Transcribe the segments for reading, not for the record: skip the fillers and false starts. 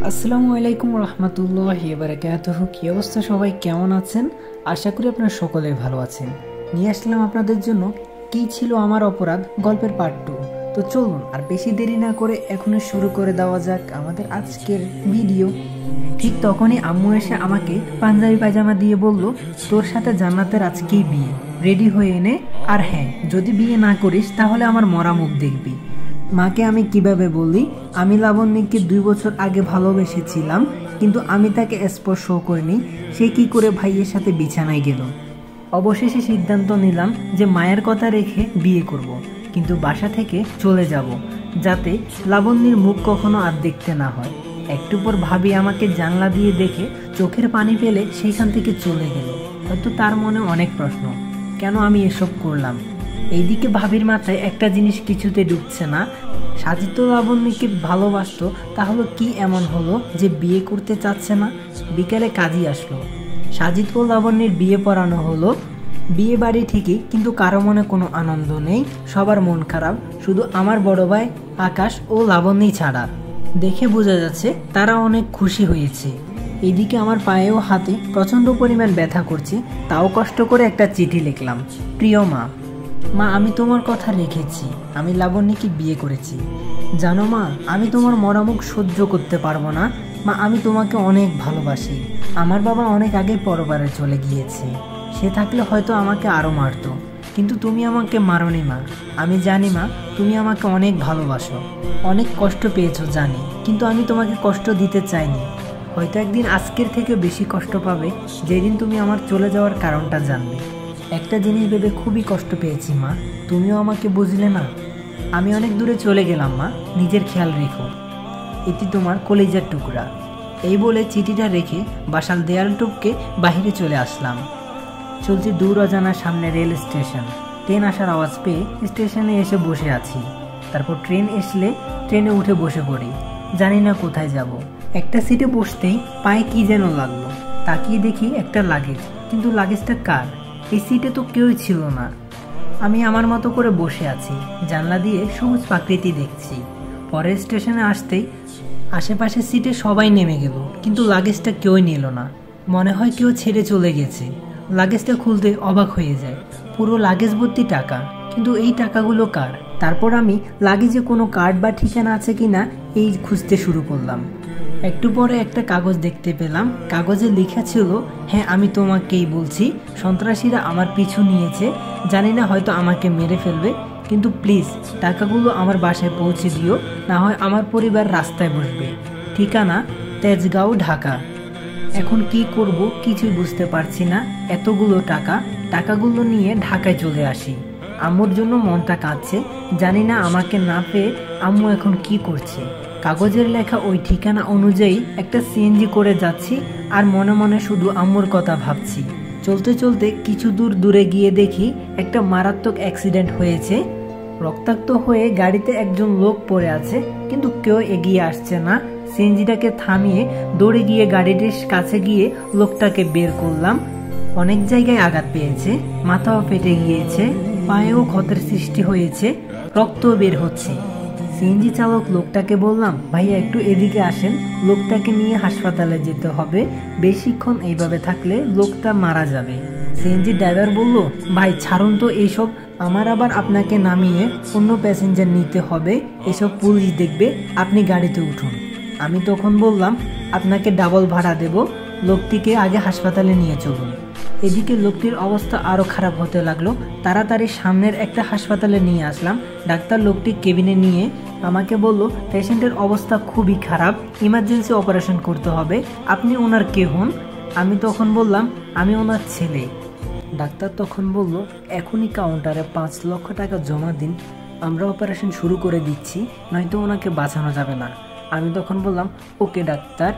আসসালামু আলাইকুম রহমতুল্লাহি ওয়া বারাকাতুহু। কি অবস্থা সবাই, কেমন আছেন? আশা করি আপনারা সকলে ভালো আছেন। নিয়ে আসলাম আপনাদের জন্য কি ছিল আমার অপরাধ গল্পের পার্ট 2। তো চলুন আর বেশি দেরি না করে এখনই শুরু করে দেওয়া যাক আমাদের আজকের ভিডিও। ঠিক তখনই আম্মু এসে আমাকে পাঞ্জাবি পায়জামা দিয়ে বলল, তোর সাথে জান্নাতের আজকেই বিয়ে, রেডি হয়ে এনে। আর হ্যাঁ, যদি বিয়ে না করিস তাহলে আমার মরা মুখ দেখবি। মাকে আমি কিভাবে বলি আমি লাবণ্যকে 2 বছর আগে ভালোবেসেছিলাম, কিন্তু আমি তাকে স্পর্শও করিনি, সে কি করে ভাইয়ের সাথে বিছানায় গেল। অবশেষে সিদ্ধান্ত নিলাম যে মায়ের কথা রেখে বিয়ে করব, কিন্তু বাসা থেকে চলে যাব, যাতে লাবণ্যের মুখ কখনো আর দেখতে না হয়। একটু পর ভাবি আমাকে জানলা দিয়ে দেখে চোখের পানি ফেলে সেইখান থেকে চলে গেল। হয়তো তার মনে অনেক প্রশ্ন, কেন আমি এসব করলাম। এইদিকে ভাবির মাথায় একটা জিনিস কিছুতে ঢুকছে না, সাজিদ তো লাবণ্যকে ভালোবাসতো, তাহলে কি এমন হলো যে বিয়ে করতে চাচ্ছে না। বিকেলে কাজী আসলো, সাজিদ ও লাবণ্যের বিয়ে পড়ানো হলো। বিয়ে বাড়ি ঠিকই, কিন্তু কারো মনে কোনো আনন্দ নেই, সবার মন খারাপ, শুধু আমার বড় ভাই আকাশ ও লাবণ্যই ছাড়া। দেখে বোঝা যাচ্ছে তারা অনেক খুশি হয়েছে। এইদিকে আমার পায়ে ও হাতে প্রচণ্ড পরিমাণ ব্যথা করছে, তাও কষ্ট করে একটা চিঠি লিখলাম। প্রিয় মা, আমি তোমার কথা রেখেছি, আমি লাবণ্যকে বিয়ে করেছি। জানো মা, আমি তোমার মরামুখ সহ্য করতে পারবো না। মা, আমি তোমাকে অনেক ভালোবাসি। আমার বাবা অনেক আগে পরবারে চলে গিয়েছে, সে থাকলে হয়তো আমাকে আরও মারতো, কিন্তু তুমি আমাকে মারোনি মা। আমি জানি মা, তুমি আমাকে অনেক ভালোবাসো, অনেক কষ্ট পেয়েছো জানি, কিন্তু আমি তোমাকে কষ্ট দিতে চাইনি। হয়তো একদিন আজকের থেকে বেশি কষ্ট পাবে, যেদিন তুমি আমার চলে যাওয়ার কারণটা জানবে। একটা জিনিস ভেবে খুবই কষ্ট পেয়েছি মা, তুমিও আমাকে বুঝলে না। আমি অনেক দূরে চলে গেলাম মা, নিজের খেয়াল রেখো। এটি তোমার কলিজার টুকরা। এই বলে চিঠিটা রেখে বাসার দেয়াল টপকে বাহিরে চলে আসলাম। চলছি দূর অজানার সামনে রেল স্টেশন। ট্রেন আসার আওয়াজ পেয়ে স্টেশনে এসে বসে আছি। তারপর ট্রেন আসলে ট্রেনে উঠে বসে পড়ি, জানি না কোথায় যাব। একটা সিটে বসতেই পায়ে কি যেন লাগলো, তাকিয়ে দেখি একটা লাগেজ, কিন্তু লাগেজটা কার? এই সিটে তো কেউই ছিল না। আমি আমার মতো করে বসে আছি, জানলা দিয়ে সবুজ প্রাকৃতি দেখছি। পরের স্টেশনে আসতেই আশেপাশের সিটে সবাই নেমে গেল, কিন্তু লাগেজটা কেউই নিল না। মনে হয় কেউ ছেড়ে চলে গেছে। লাগেজটা খুলতে অবাক হয়ে যায়, পুরো লাগেজ ভর্তি টাকা, কিন্তু এই টাকাগুলো কার? তারপর আমি লাগেজে কোনো কার্ড বা ঠিকানা আছে কিনা এই খুঁজতে শুরু করলাম। একটু পরে একটা কাগজ দেখতে পেলাম, কাগজে লেখা ছিল, হ্যাঁ আমি তোমাকেই বলছি, সন্ত্রাসীরা আমার পিছু নিয়েছে, জানি না হয়তো আমাকে মেরে ফেলবে, কিন্তু প্লিজ টাকাগুলো আমার বাসায় পৌঁছে দিও, না হয় আমার পরিবার রাস্তায় বসবে। ঠিকানা তেজগাঁও, ঢাকা। এখন কি করব কিছুই বুঝতে পারছি না। এতগুলো টাকাগুলো নিয়ে ঢাকায় চলে আসি। আম্মুর জন্য মনটা কাঁদছে, জানি না আমাকে না পেয়ে আম্মু এখন কি করছে। কাগজের লেখা ওই ঠিকানা অনুযায়ী একটা সিএনজি করে যাচ্ছি, আর মনে মনে শুধু আম্মুর কথা ভাবছি। চলতে চলতে কিছু দূরে গিয়ে দেখি একটা মারাত্মক অ্যাক্সিডেন্ট হয়েছে। রক্তাক্ত হয়ে গাড়িতে একজন লোক পড়ে আছে, কিন্তু কেউ এগিয়ে আসছে না। সিএনজিটাকে থামিয়ে দৌড়ে গিয়ে গাড়িটির কাছে গিয়ে লোকটাকে বের করলাম। অনেক জায়গায় আঘাত পেয়েছে, মাথাও ফেটে গিয়েছে, পায়েও ক্ষতের সৃষ্টি হয়েছে, রক্তও বের হচ্ছে। সিএনজি চালক লোকটাকে বললাম, ভাইয়া একটু এদিকে আসেন, লোকটাকে নিয়ে হাসপাতালে যেতে হবে, বেশিক্ষণ এইভাবে থাকলে লোকটা মারা যাবে। সিএনজি ড্রাইভার বলল, ভাই ছাড়ুন তো এইসব, আমার আবার আপনাকে নামিয়ে অন্য প্যাসেঞ্জার নিতে হবে, এসব পুলিশ দেখবে, আপনি গাড়িতে উঠুন। আমি তখন বললাম, আপনাকে ডাবল ভাড়া দেব, লোকটিকে আগে হাসপাতালে নিয়ে চলুন। এদিকে লোকটির অবস্থা আরও খারাপ হতে লাগলো, তাড়াতাড়ি সামনের একটা হাসপাতালে নিয়ে আসলাম। ডাক্তার লোকটি কেবিনে নিয়ে আমাকে বলল, পেশেন্টের অবস্থা খুবই খারাপ, ইমার্জেন্সি অপারেশন করতে হবে, আপনি ওনার কে হন? আমি তখন বললাম, আমি ওনার ছেলে। ডাক্তার তখন বলল, এখনই কাউন্টারে 5 লক্ষ টাকা জমা দিন, আমরা অপারেশন শুরু করে দিচ্ছি, নয়তো ওনাকে বাঁচানো যাবে না। আমি তখন বললাম, ওকে ডাক্তার,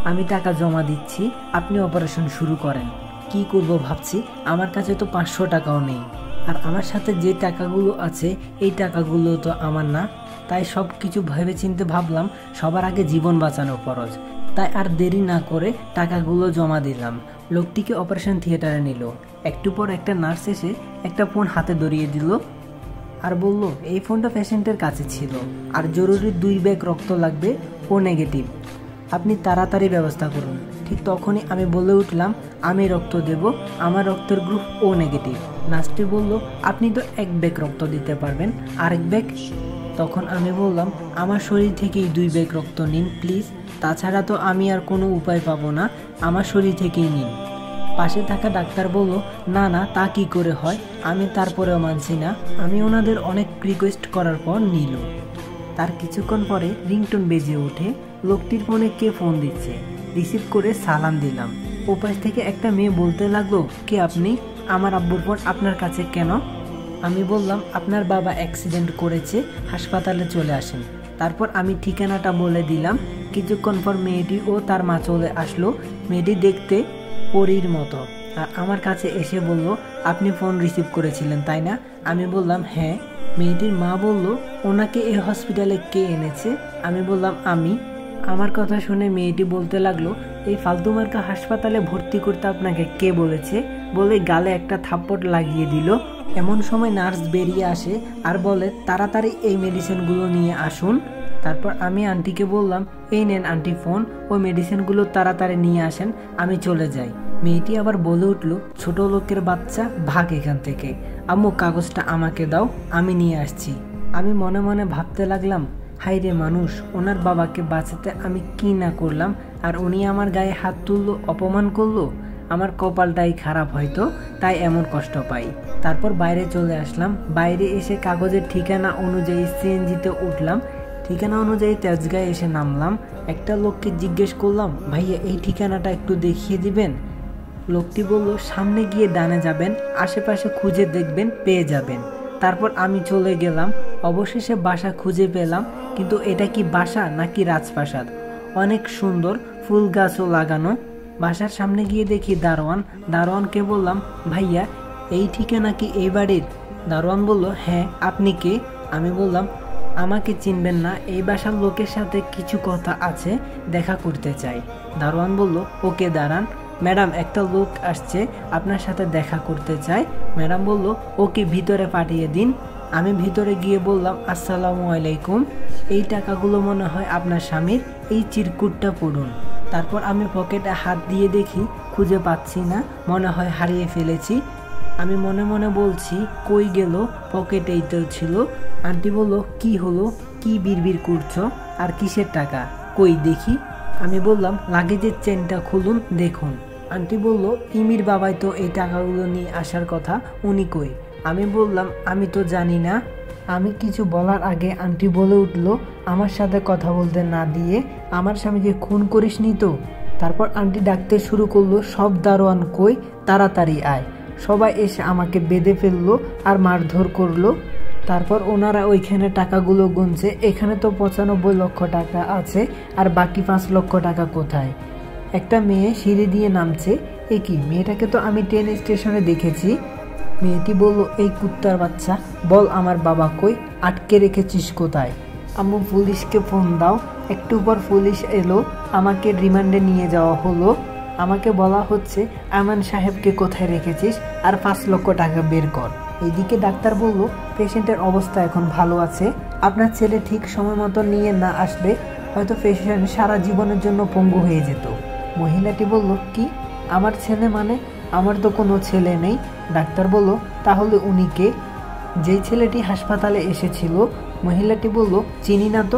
আমি টাকা জমা দিচ্ছি, আপনি অপারেশন শুরু করেন। কি করব ভাবছি, আমার কাছে তো 500 টাকাও নেই, আর আমার সাথে যে টাকাগুলো আছে এই টাকাগুলো তো আমার না। তাই সব কিছু ভেবে চিন্তে ভাবলাম সবার আগে জীবন বাঁচানো ফরজ। তাই আর দেরি না করে টাকাগুলো জমা দিলাম। লোকটিকে অপারেশন থিয়েটারে নিল। একটু পর একটা নার্স এসে একটা ফোন হাতে ধরিয়ে দিল আর বলল, এই ফোনটা পেশেন্টের কাছে ছিল, আর জরুরি 2 ব্যাগ রক্ত লাগবে, ও নেগেটিভ। আপনি তাড়াতাড়ি ব্যবস্থা করুন। ঠিক তখনই আমি বলে উঠলাম, আমি রক্ত দেব, আমার রক্তের গ্রুপ ও নেগেটিভ। নার্সটি বলল, আপনি তো 1 ব্যাগ রক্ত দিতে পারবেন, আরেক ব্যাগ? তখন আমি বললাম, আমার শরীর থেকেই 2 ব্যাগ রক্ত নিন প্লিজ, তাছাড়া তো আমি আর কোনো উপায় পাবো না, আমার শরীর থেকেই নিন। পাশে থাকা ডাক্তার বলল, না না, তা কি করে হয়, আমি তারপরেও মানছি না। আমি ওনাদের অনেক রিকোয়েস্ট করার পর নিল। তার কিছুক্ষণ পরে রিংটোন বেজে ওঠে। লোকটির ফোনে কে ফোন দিচ্ছে, রিসিভ করে সালাম দিলাম। ওপাশ থেকে একটা মেয়ে বলতে লাগলো, কে আপনি, আমার আব্বুর ফোন আপনার কাছে কেন? আমি বললাম, আপনার বাবা অ্যাক্সিডেন্ট করেছে, হাসপাতালে চলে আসেন। তারপর আমি ঠিকানাটা বলে দিলাম। কিছুক্ষণ পর মেয়েটি ও তার মা চলে আসলো। মেয়েটি দেখতে পরীর মতো, আর আমার কাছে এসে বলল, আপনি ফোন রিসিভ করেছিলেন তাই না? আমি বললাম, হ্যাঁ। মেয়েটির মা বলল, ওনাকে এই হসপিটালে কে এনেছে? আমি বললাম, আমি। আমার কথা শুনে মেয়েটি বলতে লাগলো, এই ফালতু মার্কা হাসপাতালে ভর্তি করতে আপনাকে কে বলেছে? বলে গালে একটা থাপ্পড় লাগিয়ে দিল। এমন সময় নার্স বেরিয়ে আসে আর বলে, তাড়াতাড়ি এই মেডিসিনগুলো নিয়ে আসুন। তারপর আমি আন্টিকে বললাম, এই নেন আন্টি ফোন, ওই মেডিসিনগুলো তাড়াতাড়ি নিয়ে আসেন, আমি চলে যাই। মেয়েটি আবার বলে উঠল, ছোট লোকের বাচ্চা, ভাগ এখান থেকে, আম্মু কাগজটা আমাকে দাও, আমি নিয়ে আসছি। আমি মনে মনে ভাবতে লাগলাম, হাই রে মানুষ, ওনার বাবাকে বাঁচাতে আমি কি না করলাম, আর উনি আমার গায়ে হাত তুললো, অপমান করলো। আমার কপালটাই খারাপ হয়তো, তাই এমন কষ্ট পাই। তারপর বাইরে চলে আসলাম। বাইরে এসে কাগজের ঠিকানা অনুযায়ী সিএনজিতে উঠলাম। ঠিকানা অনুযায়ী তেজগাঁয়ে এসে নামলাম। একটা লোককে জিজ্ঞেস করলাম, ভাইয়া এই ঠিকানাটা একটু দেখিয়ে দিবেন? লোকটি বলল, সামনে গিয়ে ডানে যাবেন, আশেপাশে খুঁজে দেখবেন, পেয়ে যাবেন। তারপর আমি চলে গেলাম। অবশেষে বাসা খুঁজে পেলাম, কিন্তু এটা কি বাসা নাকি রাজপ্রাসাদ? অনেক সুন্দর, ফুল গাছও লাগানো। বাসার সামনে গিয়ে দেখি দারোয়ান। দারোয়ানকে বললাম, ভাইয়া এই ঠিকানা কি এই বাড়ির? দারোয়ান বলল, হ্যাঁ, আপনি কে? আমি বললাম, আমাকে চিনবেন না, এই বাসার লোকের সাথে কিছু কথা আছে, দেখা করতে চাই। দারোয়ান বলল, ওকে দাঁড়ান, ম্যাডাম একটা লোক আসছে, আপনার সাথে দেখা করতে চাই। ম্যাডাম বলল, ওকে ভিতরে পাঠিয়ে দিন। আমি ভিতরে গিয়ে বললাম, আসসালামু আলাইকুম, এই টাকাগুলো মনে হয় আপনার স্বামীর, এই চিরকুটটা পড়ুন। তারপর আমি পকেটে হাত দিয়ে দেখি, খুঁজে পাচ্ছি না, মনে হয় হারিয়ে ফেলেছি। আমি মনে মনে বলছি, কই গেল, পকেটেই তো ছিল। আন্টি বলল, কি হলো, কি বিড়বিড় করছো, আর কিসের টাকা, কই দেখি। আমি বললাম, লাগেজের চেনটা খুলুন, দেখুন। আন্টি বলল, ইমির বাবাই তো এই টাকাগুলো নিয়ে আসার কথা, উনি কই? আমি বললাম, আমি তো জানি না। আমি কিছু বলার আগে আন্টি বলে উঠল, আমার সাথে কথা বলতে না দিয়ে আমার স্বামীকে খুন করিসনি তো? তারপর আন্টি ডাকতে শুরু করলো, সব দারোয়ান কই, তাড়াতাড়ি আয়। সবাই এসে আমাকে বেঁধে ফেললো আর মারধর করলো। তারপর ওনারা ওইখানে টাকাগুলো গুনছে, এখানে তো 95 লক্ষ টাকা আছে, আর বাকি 5 লক্ষ টাকা কোথায়? একটা মেয়ে সিঁড়ি দিয়ে নামছে। এ কি, মেয়েটাকে তো আমি ট্রেন স্টেশনে দেখেছি। মেয়েটি বলল, এই কুত্তার বাচ্চা, বল আমার বাবা কই, আটকে রেখেছিস কোথায়? আম্মু পুলিশকে ফোন দাও। একটু পর পুলিশ এলো, আমাকে রিমান্ডে নিয়ে যাওয়া হলো। আমাকে বলা হচ্ছে, আমান সাহেবকে কোথায় রেখেছিস, আর 5 লক্ষ টাকা বের কর। এদিকে ডাক্তার বলল, পেশেন্টের অবস্থা এখন ভালো আছে, আপনার ছেলে ঠিক সময় মতো নিয়ে না আসলে হয়তো পেশেন্ট সারা জীবনের জন্য পঙ্গু হয়ে যেত। মহিলাটি বলল, কি, আমার ছেলে মানে? আমার তো কোনো ছেলে নেই। ডাক্তার বলল, তাহলে উনি কে? যেই ছেলেটি হাসপাতালে এসেছিল। মহিলাটি বলল, চিনি না তো।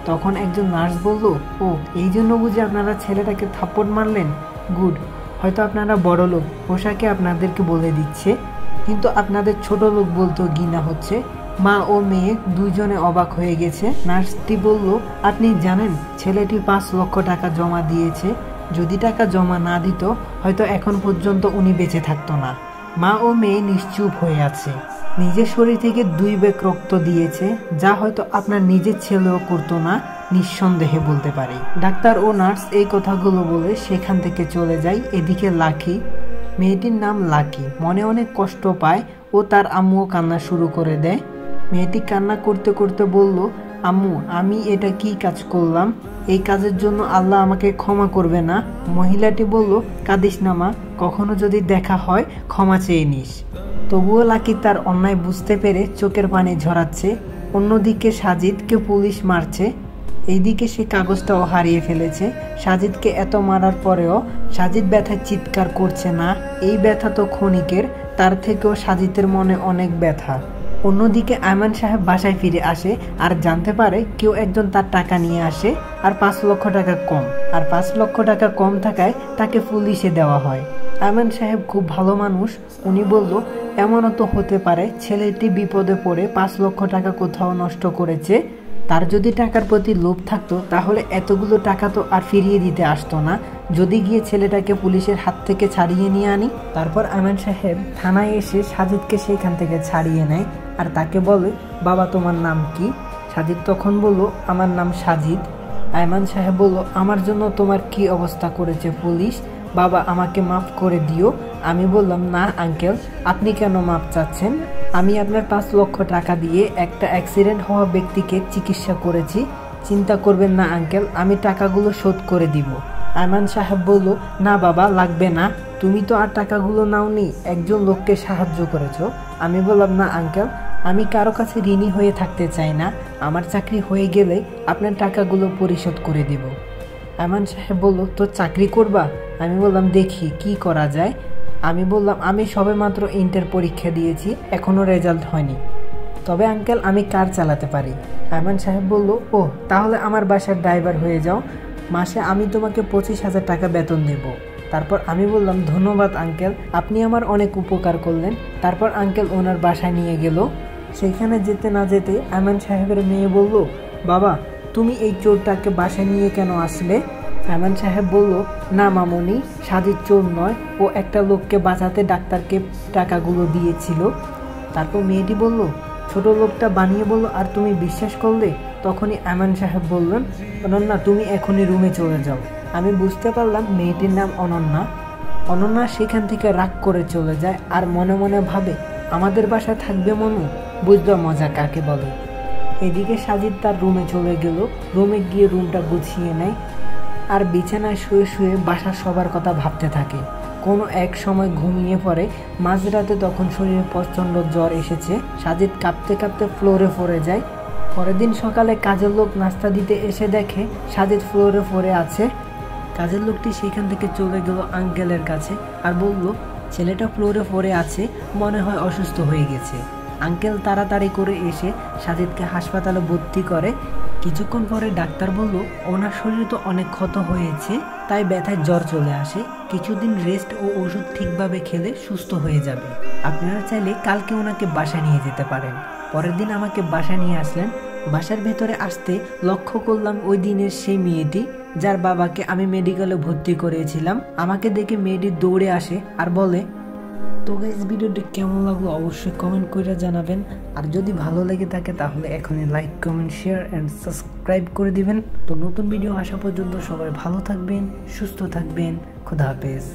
তখন একজন নার্স বলল, ও এই জন্য বুঝি আপনারা ছেলেটাকে থাপ্পড় মারলেন? গুড, হয়তো আপনারা বড় লোক, পোশাকে আপনাদেরকে বলে দিচ্ছে, কিন্তু আপনাদের ছোট লোক বলতেও ঘৃণা হচ্ছে। মা ও মেয়ে দুইজনে অবাক হয়ে গেছে। নার্সটি বলল, আপনি জানেন ছেলেটি 5 লক্ষ টাকা জমা দিয়েছে, যদি টাকা জমা না দিত হয়তো এখন পর্যন্ত উনি বেঁচে থাকতো না। মা ও মেয়ে নিশ্চুপ হয়ে আছে। নিজের শরীর থেকে 2 ব্যাগ রক্ত দিয়েছে, যা হয়তো আপনার নিজের ছেলেও করতো না, নিঃসন্দেহে বলতে পারি। ডাক্তার ও নার্স এই কথাগুলো বলে সেখান থেকে চলে যায়। এদিকে লাকি, মেয়েটির নাম লাকি, মনে অনেক কষ্ট পায় ও তার আম্মুও কান্না শুরু করে দেয়। মেয়েটি কান্না করতে করতে বলল, আম্মু আমি এটা কি কাজ করলাম, এই কাজের জন্য আল্লাহ আমাকে ক্ষমা করবে না। মহিলাটি বলল, কাঁদিস না মা, কখনো যদি দেখা হয় ক্ষমা চেয়ে নিস। তবুও লাকি তার অন্যায় বুঝতে পেরে চোখের পানি ঝরাচ্ছে। অন্যদিকে সাজিদকে পুলিশ মারছে। এইদিকে সে কাগজটাও হারিয়ে ফেলেছে। সাজিদকে এত মারার পরেও সাজিদ ব্যথায় চিৎকার করছে না। এই ব্যথা তো ক্ষণিকের, তার থেকেও সাজিদের মনে অনেক ব্যথা। অন্যদিকে আয়মান সাহেব বাসায় ফিরে আসে আর জানতে পারে কেউ একজন তার টাকা নিয়ে আসে আর 5 লক্ষ টাকা কম। আর 5 লক্ষ টাকা কম থাকায় তাকে পুলিশে দেওয়া হয়। আয়মান সাহেব খুব ভালো মানুষ। উনি বলল, এমনও তো হতে পারে ছেলেটি বিপদে পড়ে 5 লক্ষ টাকা কোথাও নষ্ট করেছে। তার যদি টাকার প্রতি লোভ থাকতো তাহলে এতগুলো টাকা তো আর ফিরিয়ে দিতে আসতো না। যদি গিয়ে ছেলেটাকে পুলিশের হাত থেকে ছাড়িয়ে নিয়ে আনি। তারপর আয়মান সাহেব থানায় এসে সাজিদকে সেইখান থেকে ছাড়িয়ে নেয় আর তাকে বলে, বাবা তোমার নাম কি? সাজিদ তখন বলল, আমার নাম সাজিদ। আয়মান সাহেব বলল, আমার জন্য তোমার কি অবস্থা করেছে পুলিশ? বাবা আমাকে মাফ করে দিও। আমি বললাম, না আঙ্কেল, আপনি কেন মাফ চাচ্ছেন? আমি আপনার 5 লক্ষ টাকা দিয়ে একটা অ্যাক্সিডেন্ট হওয়া ব্যক্তিকে চিকিৎসা করেছি। চিন্তা করবেন না আঙ্কেল, আমি টাকাগুলো শোধ করে দিব। আয়মান সাহেব বলল, না বাবা লাগবে না, তুমি তো আর টাকাগুলো নাওনি, একজন লোককে সাহায্য করেছো। আমি বললাম, না আঙ্কেল, আমি কারো কাছে ঋণী হয়ে থাকতে চাই না। আমার চাকরি হয়ে গেলে আপনার টাকাগুলো পরিশোধ করে দিব। আয়মান সাহেব বলল, তো চাকরি করবা? আমি বললাম, দেখি কি করা যায়। আমি বললাম, আমি সবেমাত্র ইন্টার পরীক্ষা দিয়েছি, এখনও রেজাল্ট হয়নি। তবে আঙ্কেল আমি কার চালাতে পারি। আয়মান সাহেব বলল, ও তাহলে আমার বাসার ড্রাইভার হয়ে যাও, মাসে আমি তোমাকে 25,000 টাকা বেতন দেব। তারপর আমি বললাম, ধন্যবাদ আঙ্কেল, আপনি আমার অনেক উপকার করলেন। তারপর আঙ্কেল ওনার বাসায় নিয়ে গেল। সেইখানে যেতে না যেতে আয়মান সাহেবের মেয়ে বলল, বাবা তুমি এই চোরটাকে বাসায় নিয়ে কেন আসলে? আয়মান সাহেব বলল, না মামুনি, সাজিদ চোর নয়, ও একটা লোককে বাঁচাতে ডাক্তারকে টাকাগুলো দিয়েছিল। তারপর মেয়েটি বলল, ছোট লোকটা বানিয়ে বলল, আর তুমি বিশ্বাস করলে? তখনই আয়মান সাহেব বললেন, অনন্যা তুমি এখনই রুমে চলে যাও। আমি বুঝতে পারলাম মেয়েটির নাম অনন্যা। অনন্যা সেখান থেকে রাগ করে চলে যায় আর মনে মনে ভাবে, আমাদের বাসায় থাকবে মনু, বুঝলো মজা কাকে বলে। এদিকে সাজিদ তার রুমে চলে গেল। রুমে গিয়ে রুমটা গুছিয়ে নেয় আর বিছানায় শুয়ে শুয়ে বাসার সবার কথা ভাবতে থাকে। কোনো এক সময় ঘুমিয়ে পড়ে। মাঝরাতে তখন শরীরে প্রচণ্ড জ্বর এসেছে। সাজিদ কাঁপতে কাঁপতে ফ্লোরে পড়ে যায়। পরের দিন সকালে কাজের লোক নাস্তা দিতে এসে দেখে সাজিদ ফ্লোরে পড়ে আছে। কাজের লোকটি সেখান থেকে চলে গেল আঙ্কেলের কাছে আর বলল, ছেলেটা ফ্লোরে পড়ে আছে, মনে হয় অসুস্থ হয়ে গেছে। আঙ্কেল তাড়াতাড়ি করে এসে সাজিদকে হাসপাতালে ভর্তি করে। কিছুক্ষণ পরে ডাক্তার বলল, ওনার শরীরে তো অনেক ক্ষত হয়েছে, তাই ব্যথায় জ্বর চলে আসে। কিছুদিন রেস্ট ও ওষুধ ঠিকভাবে খেলে সুস্থ হয়ে যাবে। আপনারা চাইলে কালকে ওনাকে বাসায় নিয়ে যেতে পারেন। পরের দিন আমাকে বাসায় নিয়ে আসলেন। বাসার ভেতরে আসতে লক্ষ্য করলাম ওই দিনের সেই মেয়েটি যার বাবাকে আমি মেডিকেলে ভর্তি করিয়েছিলাম। আমাকে দেখে মেয়েটি দৌড়ে আসে আর বলে, তো গাইস ভিডিওটি কেমন লাগলো অবশ্যই কমেন্ট করে জানাবেন। আর যদি ভালো লেগে থাকে তাহলে এখনই like comment share and subscribe করে দিবেন। তো নতুন ভিডিও আসা পর্যন্ত সবাই ভালো থাকবেন, সুস্থ থাকবেন। খোদা হাফেজ।